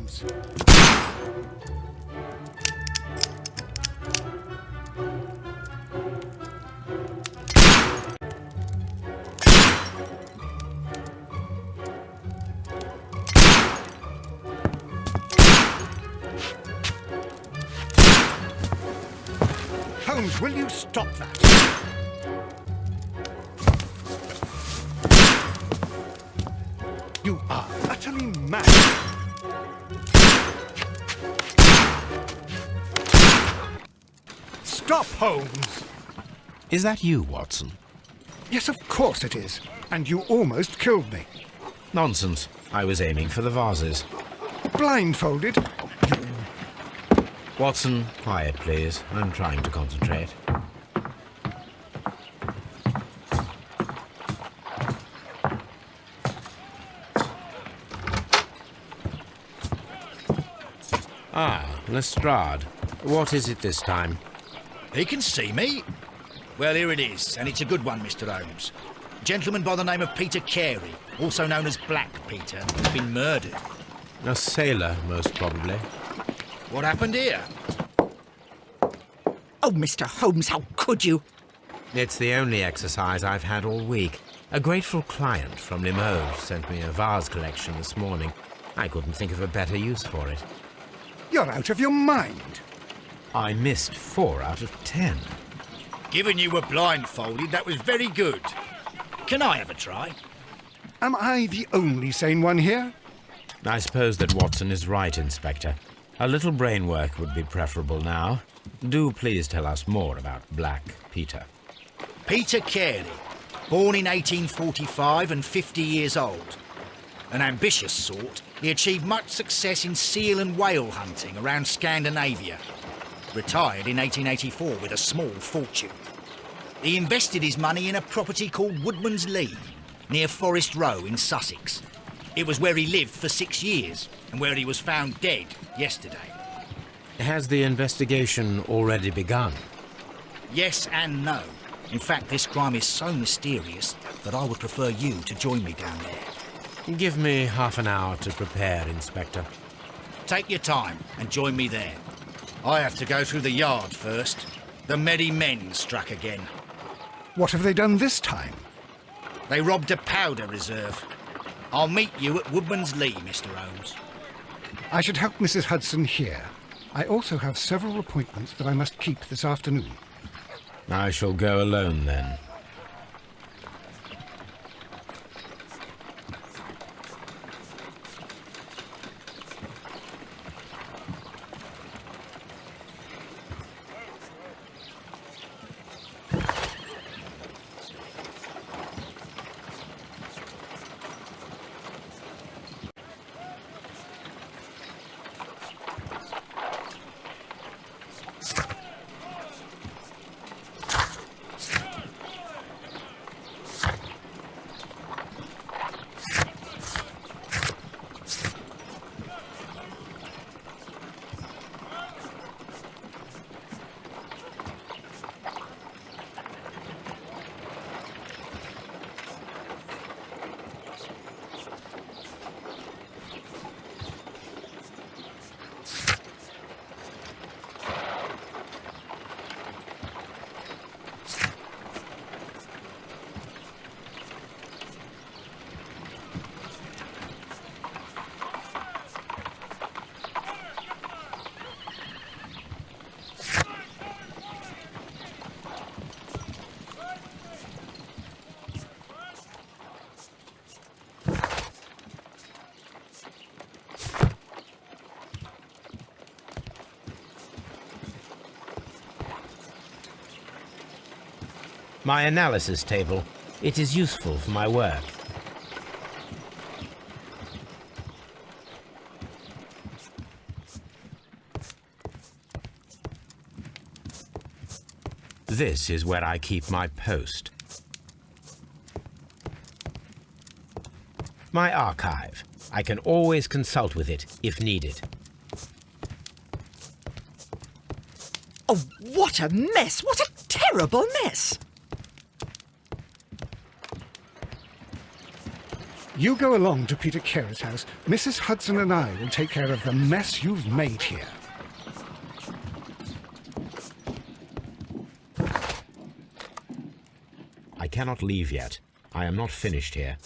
Holmes. Holmes, will you stop that? You are utterly mad. Stop, Holmes! Is that you, Watson? Yes, of course it is. And you almost killed me. Nonsense. I was aiming for the vases. Blindfolded? Watson, quiet, please. I'm trying to concentrate. Ah, Lestrade. What is it this time? He can see me. Well, here it is, and it's a good one, Mr. Holmes. A gentleman by the name of Peter Carey, also known as Black Peter, has been murdered. A sailor, most probably. What happened here? Oh, Mr. Holmes, how could you? It's the only exercise I've had all week. A grateful client from Limoges sent me a vase collection this morning. I couldn't think of a better use for it. You're out of your mind. I missed 4 out of 10. Given you were blindfolded, that was very good. Can I have a try? Am I the only sane one here? I suppose that Watson is right, Inspector. A little brain work would be preferable now. Do please tell us more about Black Peter. Peter Carey, born in 1845 and 50 years old. An ambitious sort, he achieved much success in seal and whale hunting around Scandinavia. Retired in 1884 with a small fortune. He invested his money in a property called Woodman's Lee, near Forest Row in Sussex. It was where he lived for 6 years, and where he was found dead yesterday. Has the investigation already begun? Yes and no. In fact, this crime is so mysterious that I would prefer you to join me down there. Give me half an hour to prepare, Inspector. Take your time and join me there. I have to go through the yard first. The merry men struck again. What have they done this time? They robbed a powder reserve. I'll meet you at Woodman's Lee, Mr. Holmes. I should help Mrs. Hudson here. I also have several appointments that I must keep this afternoon. I shall go alone, then. My analysis table. It is useful for my work. This is where I keep my post. My archive. I can always consult with it if needed. Oh, what a mess! What a terrible mess! You go along to Peter Carey's house. Mrs. Hudson and I will take care of the mess you've made here. I cannot leave yet. I am not finished here.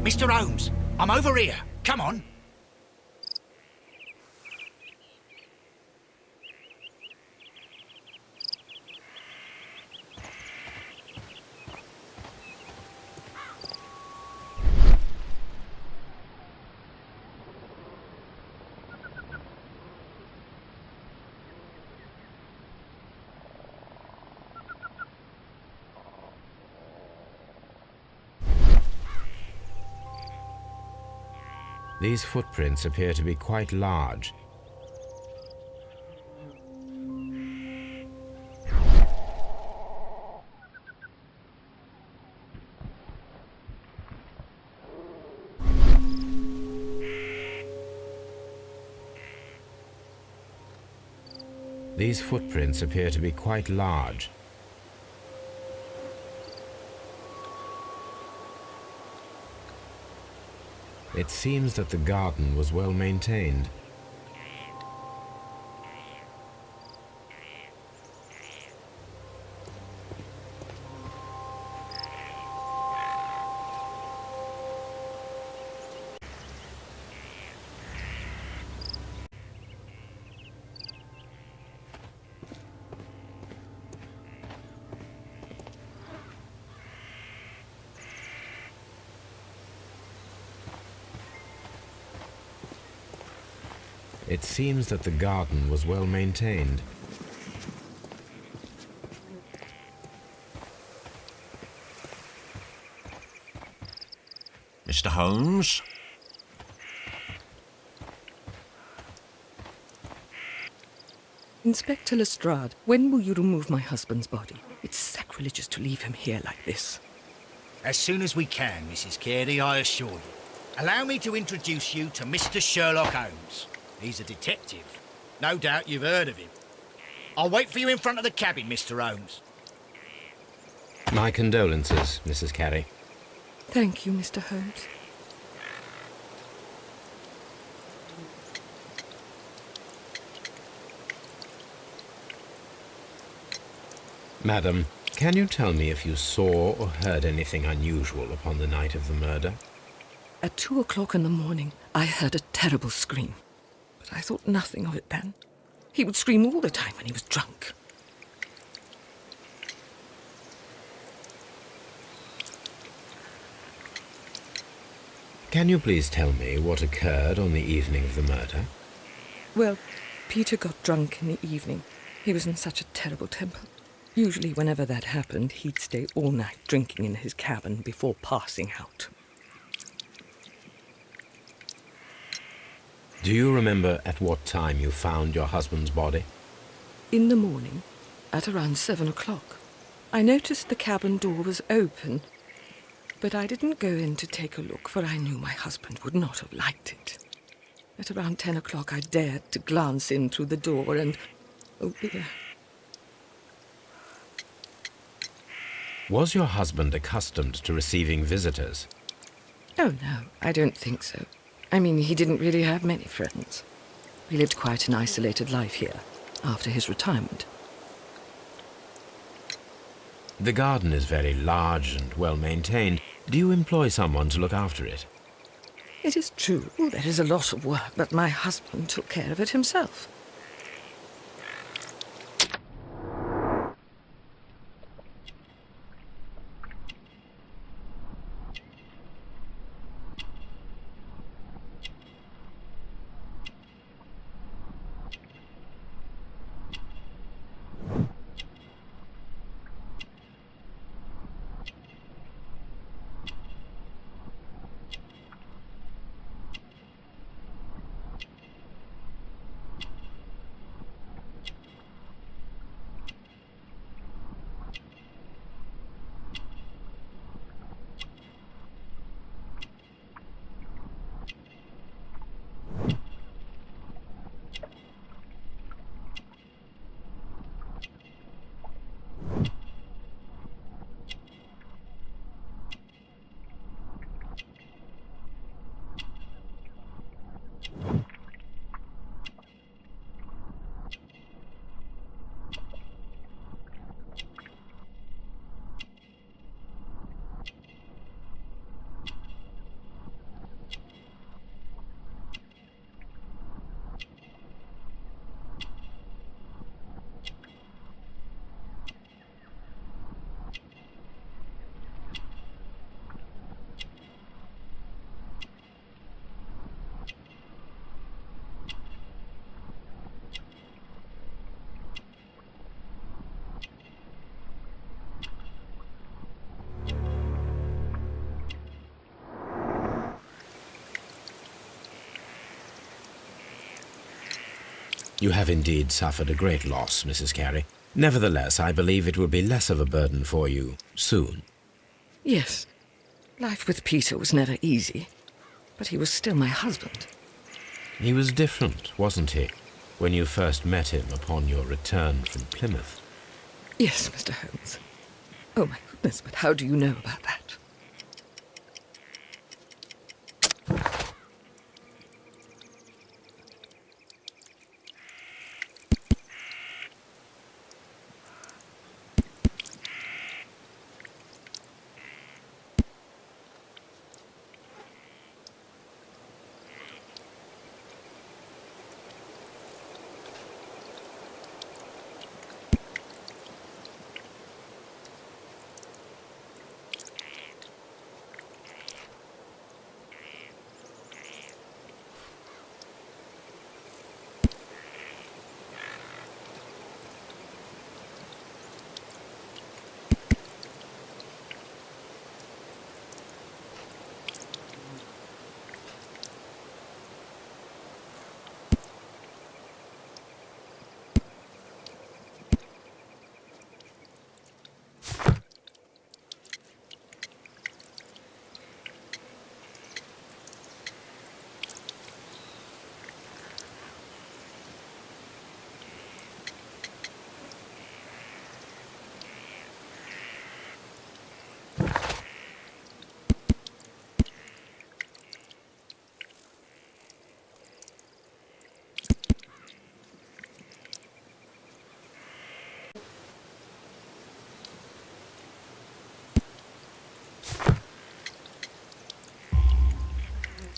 Mr. Holmes, I'm over here. Come on. These footprints appear to be quite large. These footprints appear to be quite large. It seems that the garden was well maintained. It seems that the garden was well maintained. Mr. Holmes? Inspector Lestrade, when will you remove my husband's body? It's sacrilegious to leave him here like this. As soon as we can, Mrs. Carey, I assure you. Allow me to introduce you to Mr. Sherlock Holmes. He's a detective. No doubt you've heard of him. I'll wait for you in front of the cabin, Mr. Holmes. My condolences, Mrs. Carey. Thank you, Mr. Holmes. Madam, can you tell me if you saw or heard anything unusual upon the night of the murder? At 2 o'clock in the morning, I heard a terrible scream. But I thought nothing of it then. He would scream all the time when he was drunk. Can you please tell me what occurred on the evening of the murder? Well, Peter got drunk in the evening. He was in such a terrible temper. Usually whenever that happened, he'd stay all night drinking in his cabin before passing out. Do you remember at what time you found your husband's body? In the morning, at around 7 o'clock, I noticed the cabin door was open, but I didn't go in to take a look, for I knew my husband would not have liked it. At around 10 o'clock, I dared to glance in through the door and... oh dear. Was your husband accustomed to receiving visitors? Oh, no, I don't think so. I mean, he didn't really have many friends. He lived quite an isolated life here, after his retirement. The garden is very large and well maintained. Do you employ someone to look after it? It is true, there is a lot of work, but my husband took care of it himself. You have indeed suffered a great loss, Mrs. Carey. Nevertheless, I believe it will be less of a burden for you soon. Yes, life with Peter was never easy, but he was still my husband. He was different, wasn't he, when you first met him upon your return from Plymouth? Yes, Mr. Holmes. Oh, my goodness, but how do you know about that?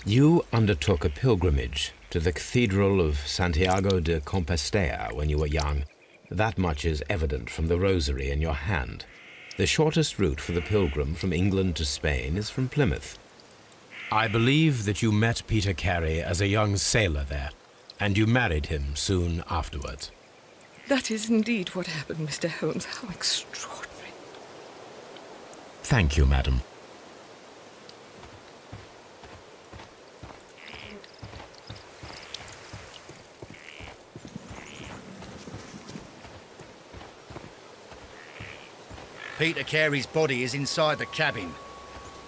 You undertook a pilgrimage to the Cathedral of Santiago de Compostela when you were young. That much is evident from the rosary in your hand. The shortest route for the pilgrim from England to Spain is from Plymouth. I believe that you met Peter Carey as a young sailor there, and you married him soon afterwards. That is indeed what happened, Mr. Holmes. How extraordinary. Thank you, madam. Peter Carey's body is inside the cabin.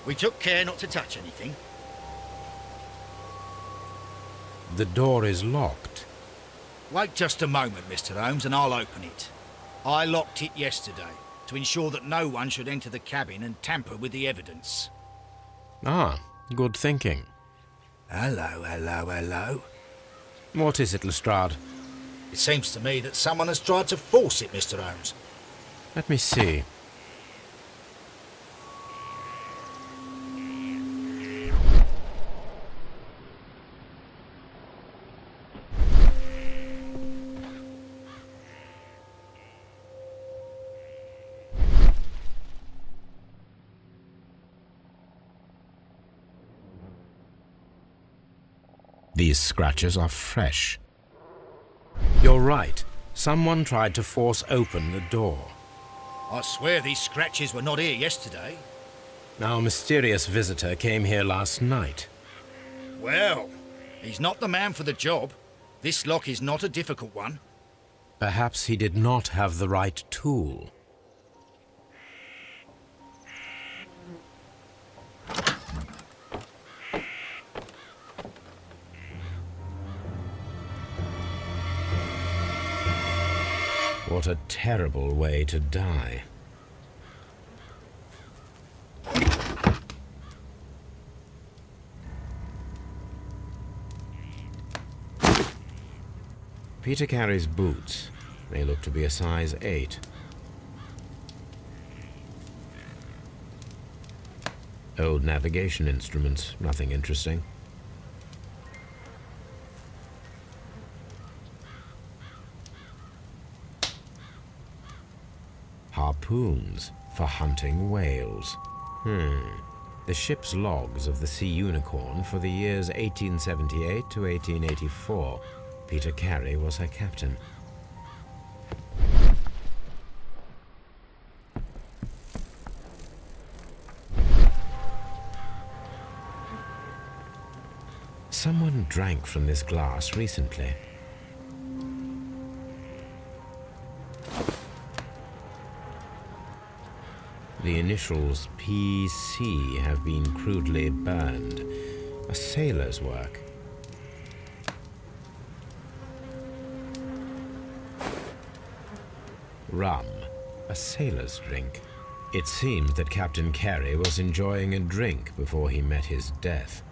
We took care not to touch anything. The door is locked. Wait just a moment, Mr. Holmes, and I'll open it. I locked it yesterday to ensure that no one should enter the cabin and tamper with the evidence. Ah, good thinking. Hello, hello, hello. What is it, Lestrade? It seems to me that someone has tried to force it, Mr. Holmes. Let me see. These scratches are fresh. You're right. Someone tried to force open the door. I swear these scratches were not here yesterday. Our mysterious visitor came here last night. Well, he's not the man for the job. This lock is not a difficult one. Perhaps he did not have the right tool. What a terrible way to die. Peter Carey's boots. They look to be a size 8. Old navigation instruments, nothing interesting. Harpoons for hunting whales. The ship's logs of the Sea Unicorn for the years 1878 to 1884. Peter Carey was her captain. Someone drank from this glass recently. The initials PC have been crudely burned. A sailor's work. Rum, a sailor's drink. It seemed that Captain Carey was enjoying a drink before he met his death.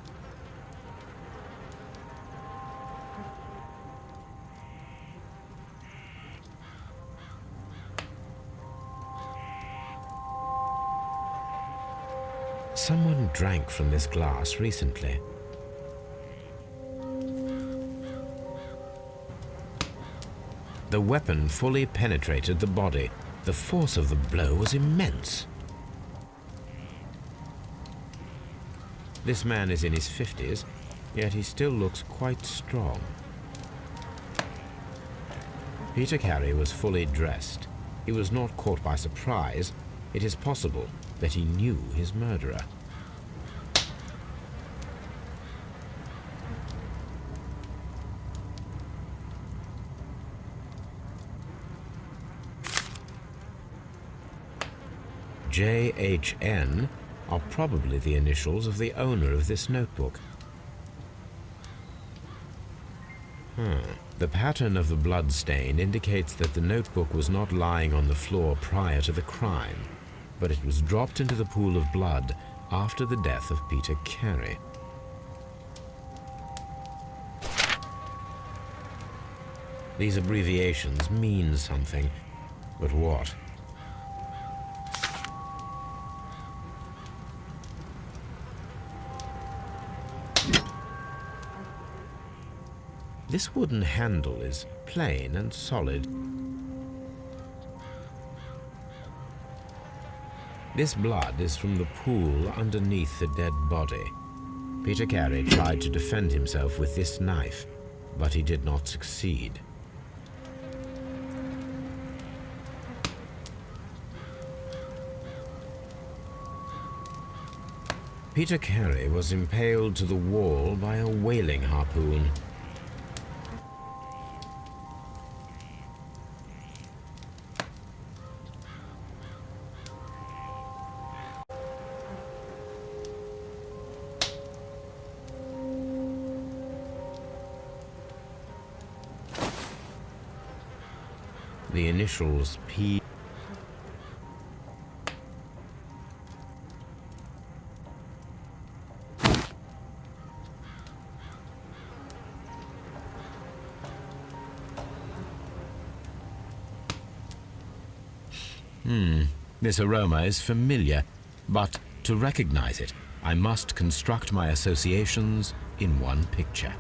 Someone drank from this glass recently. The weapon fully penetrated the body. The force of the blow was immense. This man is in his 50s, yet he still looks quite strong. Peter Carey was fully dressed. He was not caught by surprise. It is possible that he knew his murderer. JHN are probably the initials of the owner of this notebook. The pattern of the blood stain indicates that the notebook was not lying on the floor prior to the crime, but it was dropped into the pool of blood after the death of Peter Carey. These abbreviations mean something, but what? This wooden handle is plain and solid. This blood is from the pool underneath the dead body. Peter Carey tried to defend himself with this knife, but he did not succeed. Peter Carey was impaled to the wall by a whaling harpoon. The initials P. This aroma is familiar, but to recognize it, I must construct my associations in one picture.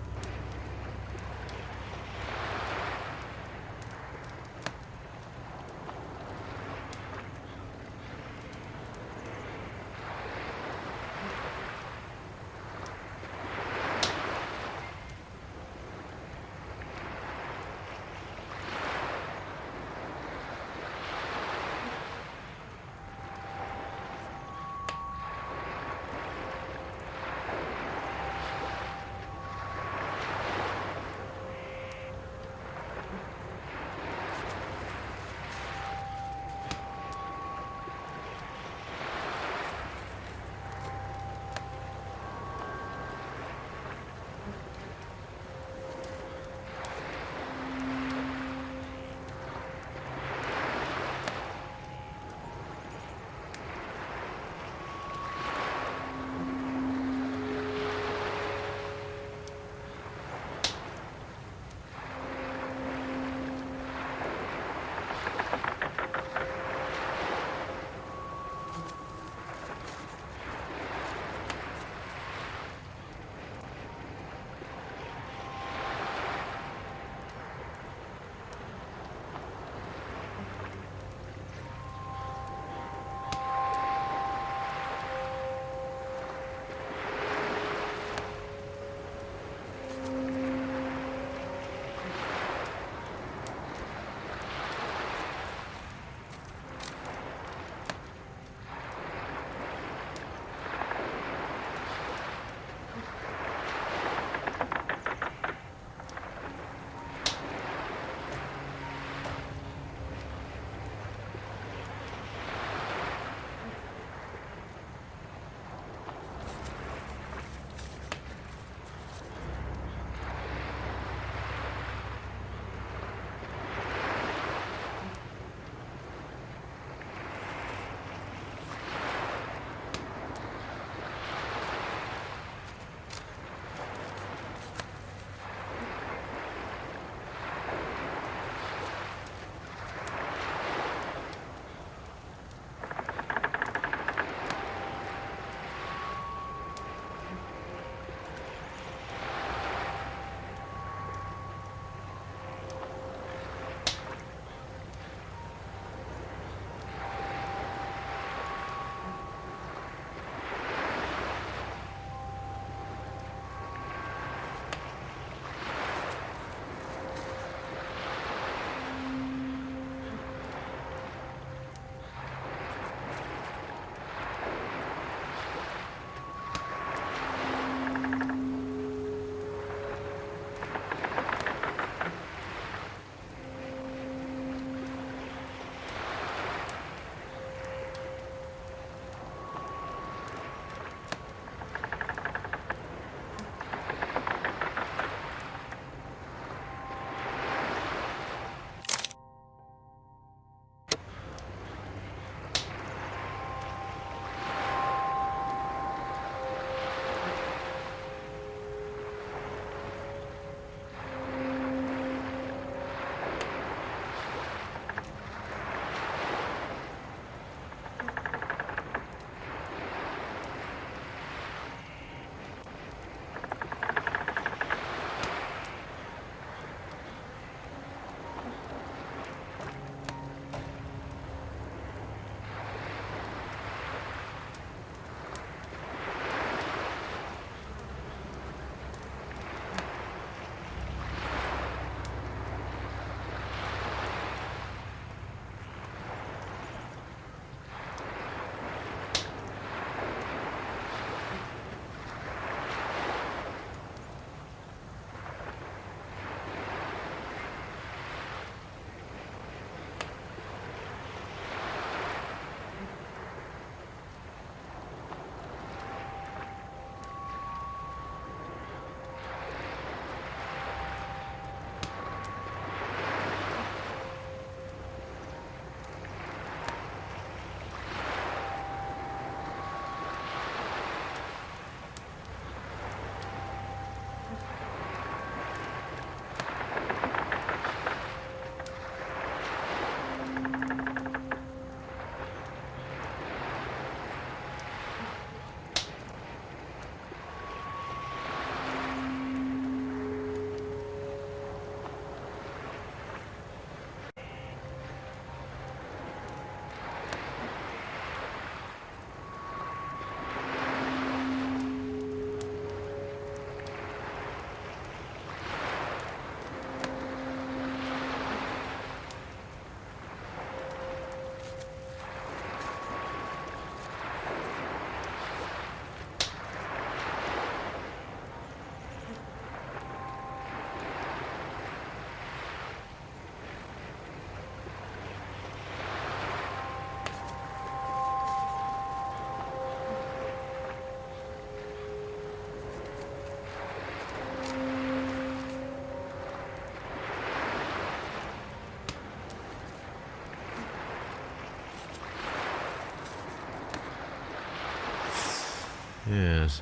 Yes,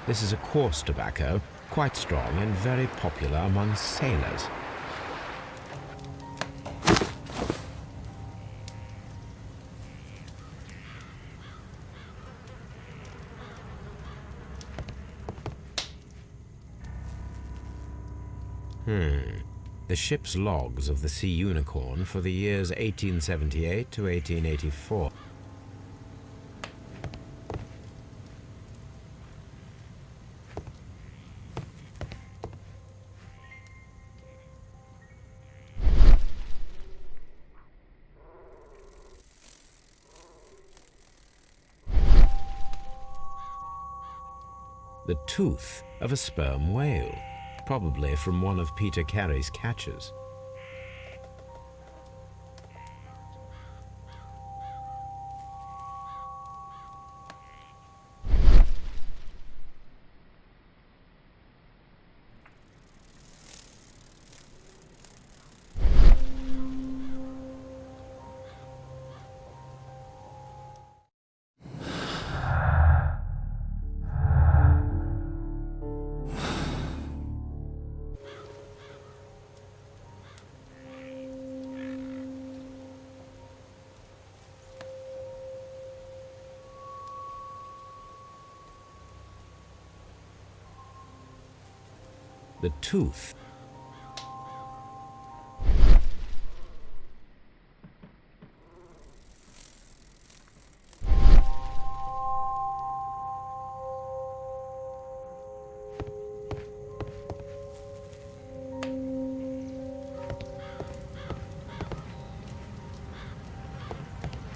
this is a coarse tobacco, quite strong and very popular among sailors. The ship's logs of the Sea Unicorn for the years 1878 to 1884. The tooth of a sperm whale, probably from one of Peter Carey's catches. The tooth.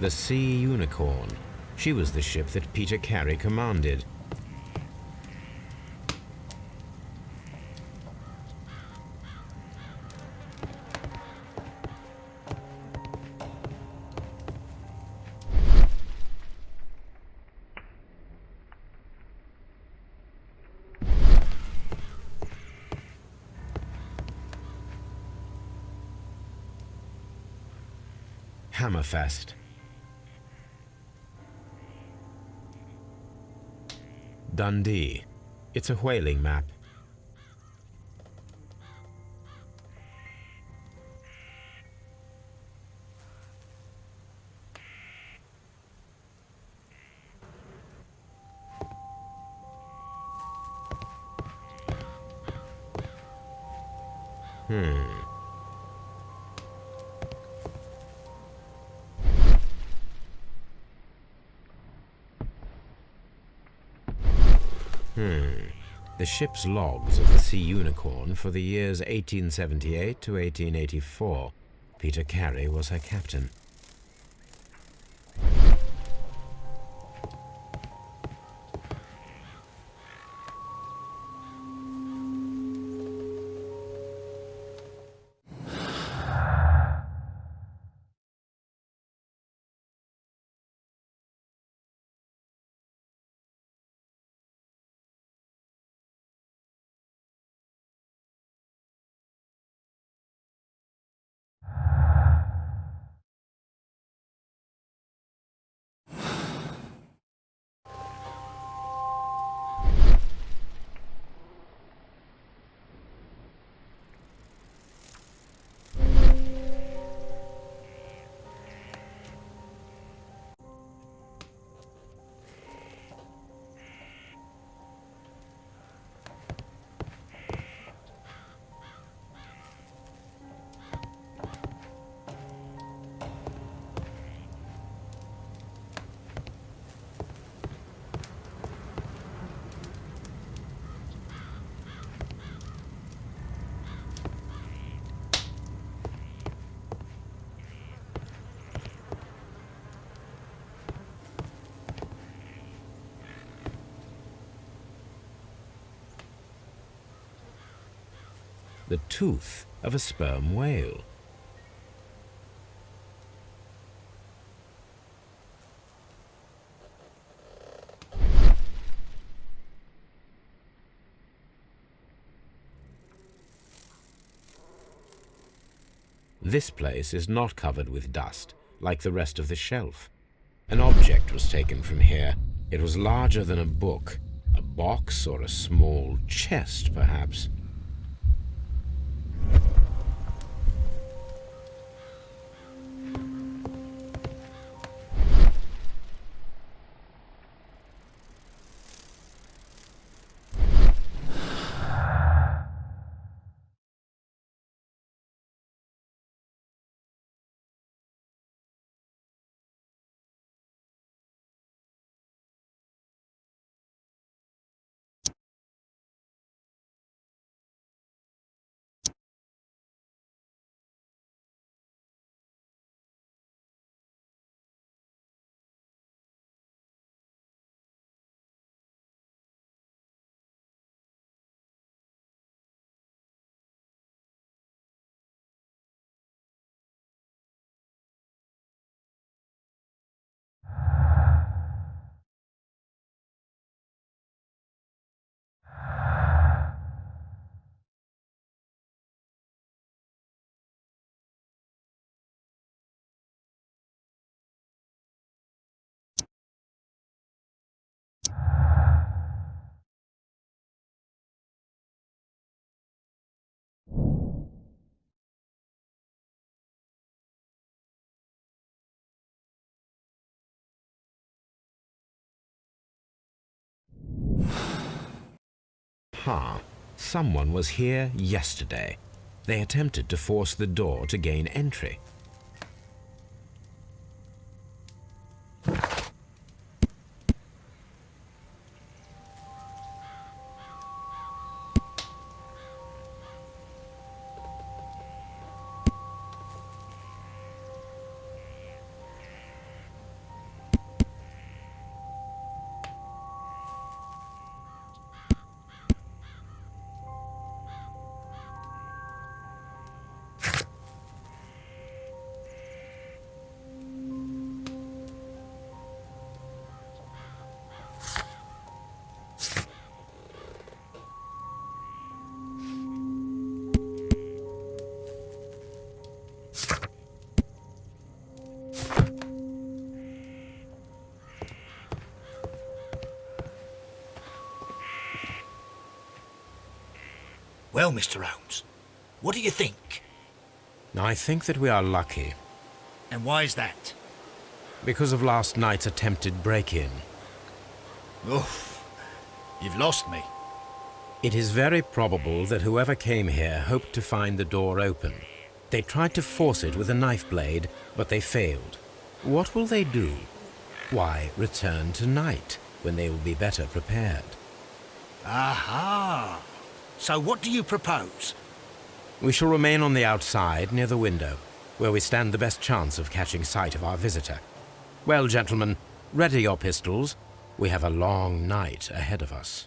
The Sea Unicorn. She was the ship that Peter Carey commanded. Hammerfest. Dundee. It's a whaling map. The ship's logs of the Sea Unicorn for the years 1878 to 1884. Peter Carey was her captain. The tooth of a sperm whale. This place is not covered with dust, like the rest of the shelf. An object was taken from here. It was larger than a book. box or a small chest, perhaps. Someone was here yesterday. They attempted to force the door to gain entry. Well, Mr. Holmes, what do you think? I think that we are lucky And why is that? because of last night's attempted break-in. Oof, you've lost me. It is very probable that whoever came here hoped to find the door open. They tried to force it with a knife blade, but they failed. What will they do? Why, return tonight, when they will be better prepared. Aha! So what do you propose? We shall remain on the outside, near the window, where we stand the best chance of catching sight of our visitor. Well, gentlemen, ready your pistols. We have a long night ahead of us.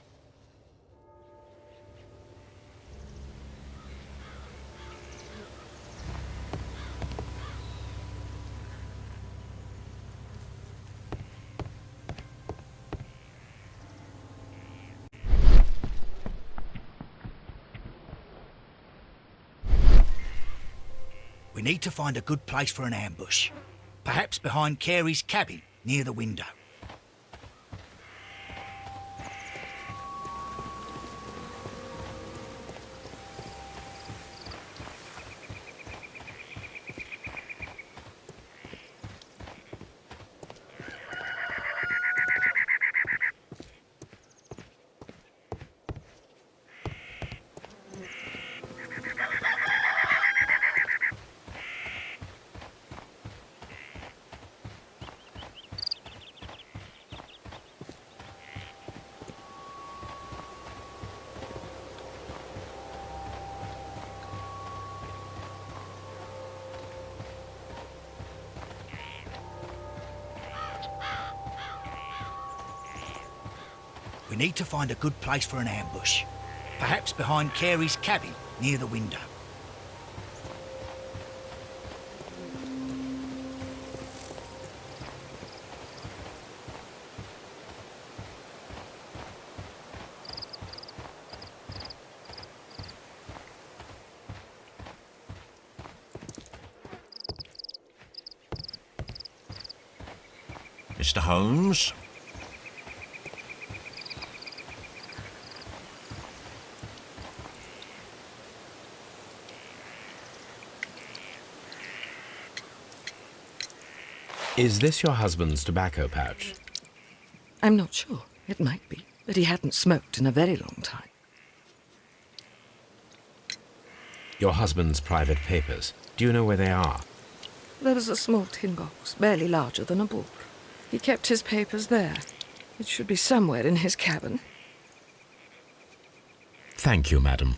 We need to find a good place for an ambush. Perhaps behind Carey's cabin, near the window. We need to find a good place for an ambush. Perhaps behind Carey's cabin, near the window. Mr. Holmes? Is this your husband's tobacco pouch? I'm not sure. It might be, but he hadn't smoked in a very long time. Your husband's private papers. Do you know where they are? There was a small tin box, barely larger than a book. He kept his papers there. It should be somewhere in his cabin. Thank you, madam.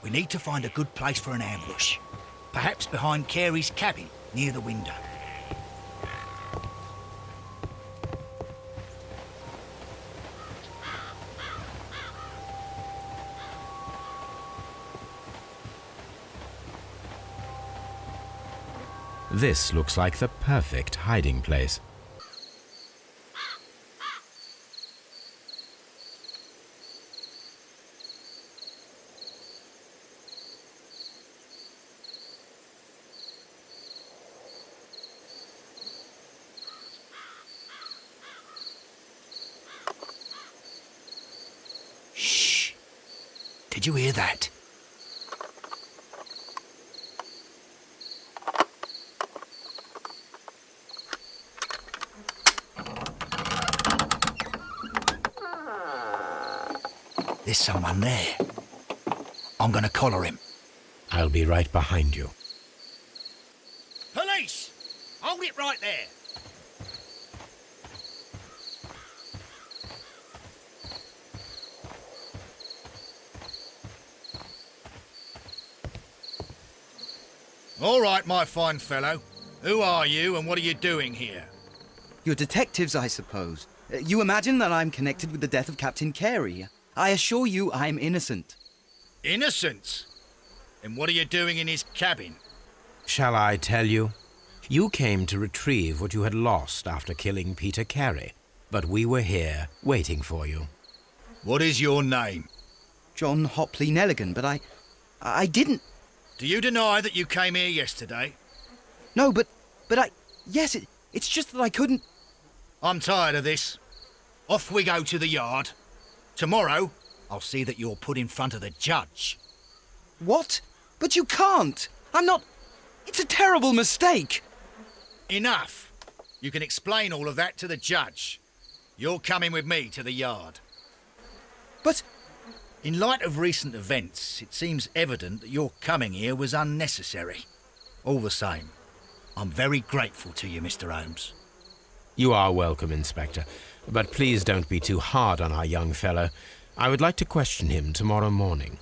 We need to find a good place for an ambush. Perhaps behind Carey's cabin, near the window. This looks like the perfect hiding place. Shh! Did you hear that? There's someone there. I'm gonna collar him. I'll be right behind you. Police! Hold it right there. All right, my fine fellow. Who are you and what are you doing here? You're detectives, I suppose. You imagine that I'm connected with the death of Captain Carey. I assure you I'm innocent. Innocence? And what are you doing in his cabin? Shall I tell you? You came to retrieve what you had lost after killing Peter Carey, but we were here waiting for you. What is your name? John Hopley Nelligan, but I didn't... Do you deny that you came here yesterday? No, but yes, it's just that I couldn't... I'm tired of this. Off we go to the yard. Tomorrow, I'll see that you're put in front of the judge. What? But you can't! I'm not... It's a terrible mistake! Enough. You can explain all of that to the judge. You're coming with me to the yard. But... In light of recent events, it seems evident that your coming here was unnecessary. All the same, I'm very grateful to you, Mr. Holmes. You are welcome, Inspector, but please don't be too hard on our young fellow. I would like to question him tomorrow morning.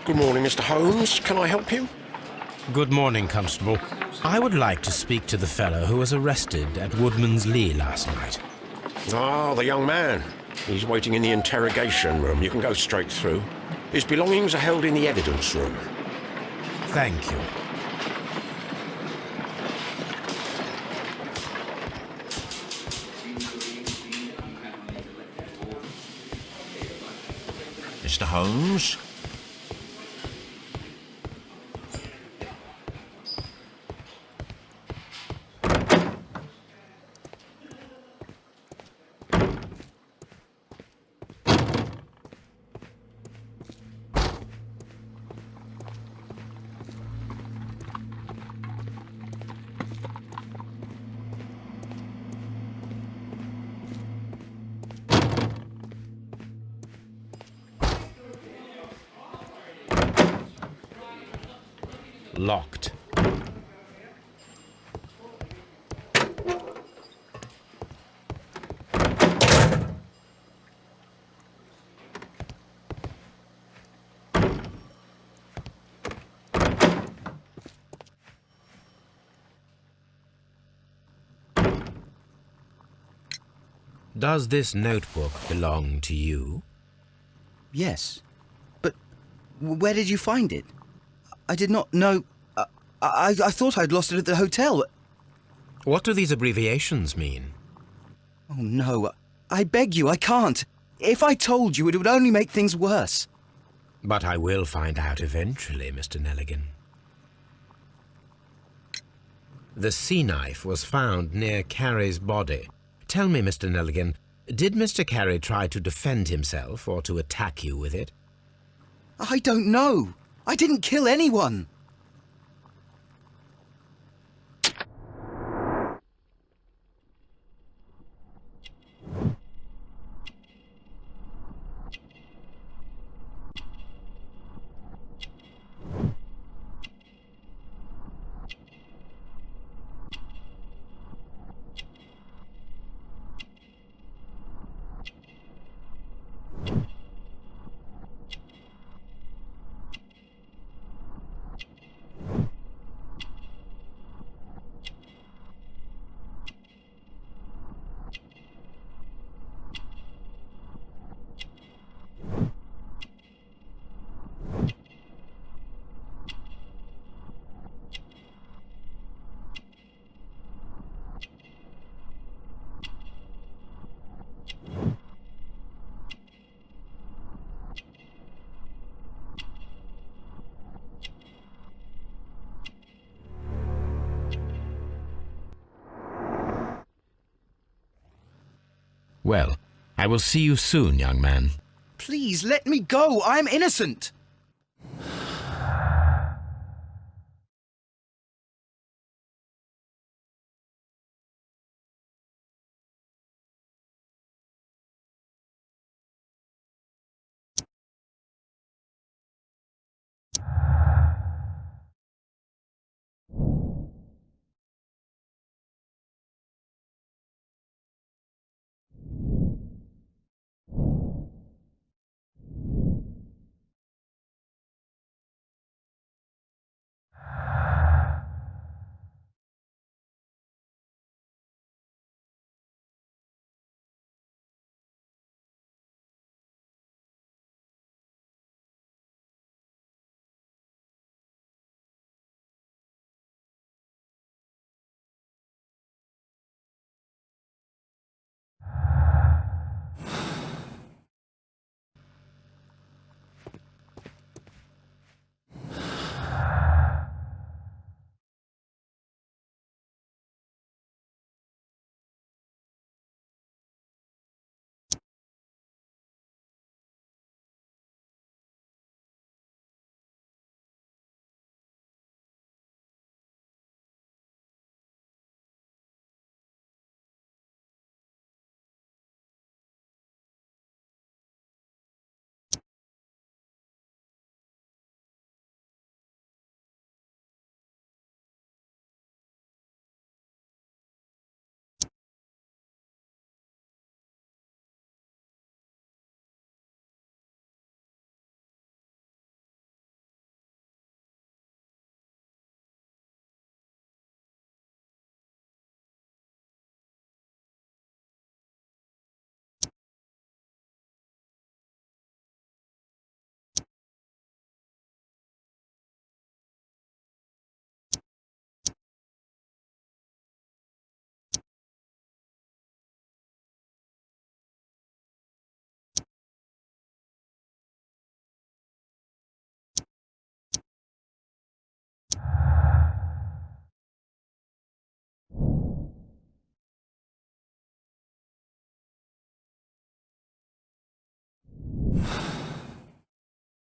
Good morning, Mr. Holmes. Can I help you? Good morning, Constable. I would like to speak to the fellow who was arrested at Woodman's Lee last night. Ah, the young man. He's waiting in the interrogation room. You can go straight through. His belongings are held in the evidence room. Thank you. Mr. Holmes? Locked. Does this notebook belong to you? Yes. But where did you find it? I did not know... I thought I'd lost it at the hotel. What do these abbreviations mean? Oh, no. I beg you, I can't. If I told you, it would only make things worse. But I will find out eventually, Mr. Nelligan. The sea knife was found near Carey's body. Tell me, Mr. Nelligan, did Mr. Carey try to defend himself or to attack you with it? I don't know. I didn't kill anyone. Well, I will see you soon, young man. Please, let me go. I'm innocent.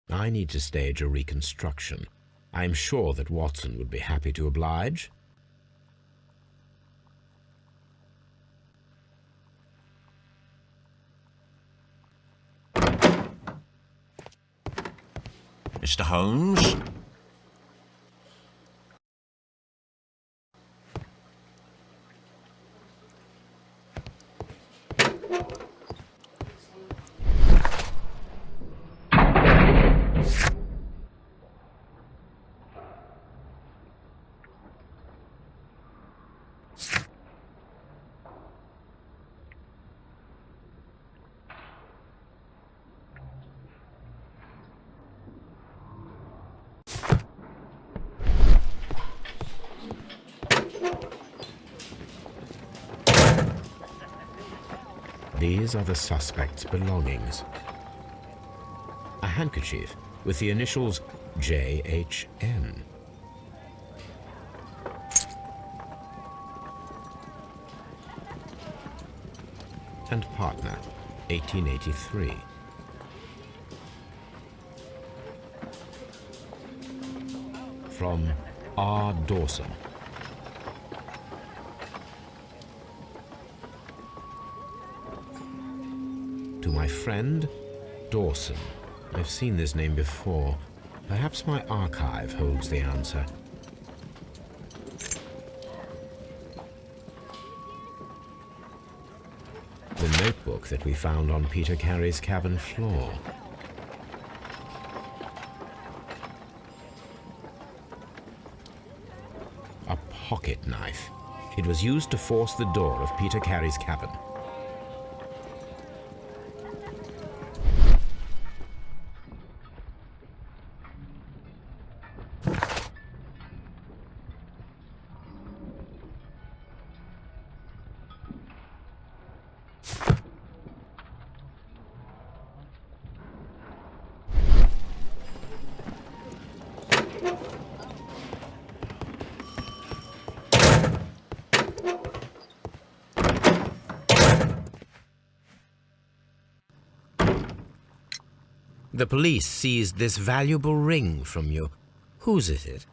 I need to stage a reconstruction. I'm sure that Watson would be happy to oblige. Mr. Holmes? These are the suspect's belongings. A handkerchief with the initials JHN. And partner, 1883. From R. Dawson. To my friend, Dawson. I've seen this name before. Perhaps my archive holds the answer. The notebook that we found on Peter Carey's cabin floor. A pocket knife. It was used to force the door of Peter Carey's cabin. The police seized this valuable ring from you. Whose is it?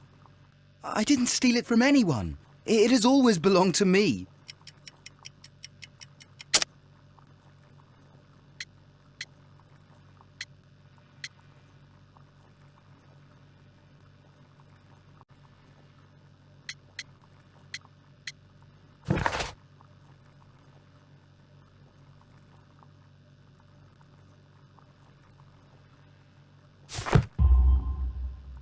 I didn't steal it from anyone. It has always belonged to me.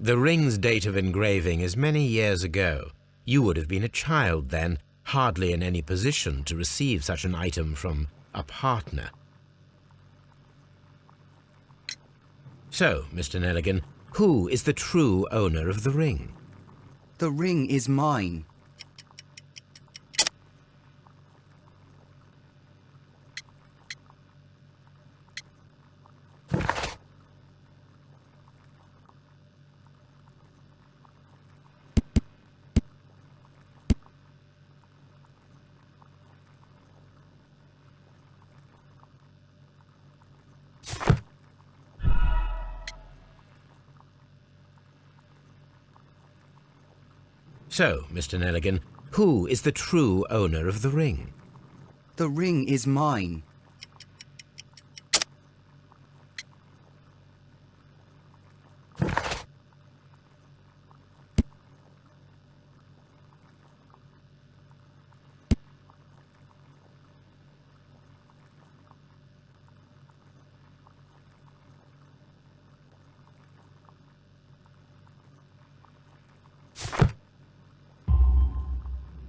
The ring's date of engraving is many years ago. You would have been a child then, hardly in any position to receive such an item from a partner. So, Mr. Nelligan, who is the true owner of the ring? The ring is mine. So, Mr. Nelligan, who is the true owner of the ring? The ring is mine.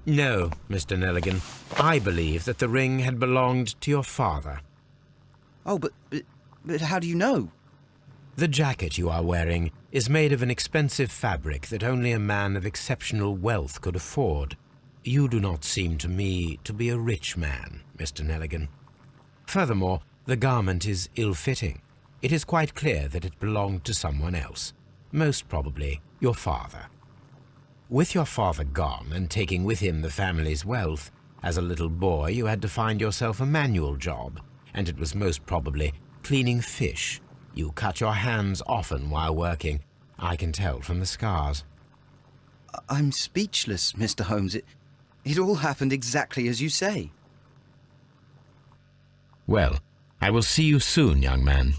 No, Mr. Nelligan. I believe that the ring had belonged to your father. Oh, but how do you know? The jacket you are wearing is made of an expensive fabric that only a man of exceptional wealth could afford. You do not seem to me to be a rich man, Mr. Nelligan. Furthermore, the garment is ill-fitting. It is quite clear that it belonged to someone else, most probably your father. With your father gone and taking with him the family's wealth, as a little boy you had to find yourself a manual job, and it was most probably cleaning fish. You cut your hands often while working. I can tell from the scars. I'm speechless, Mr. Holmes. It all happened exactly as you say. Well, I will see you soon, young man.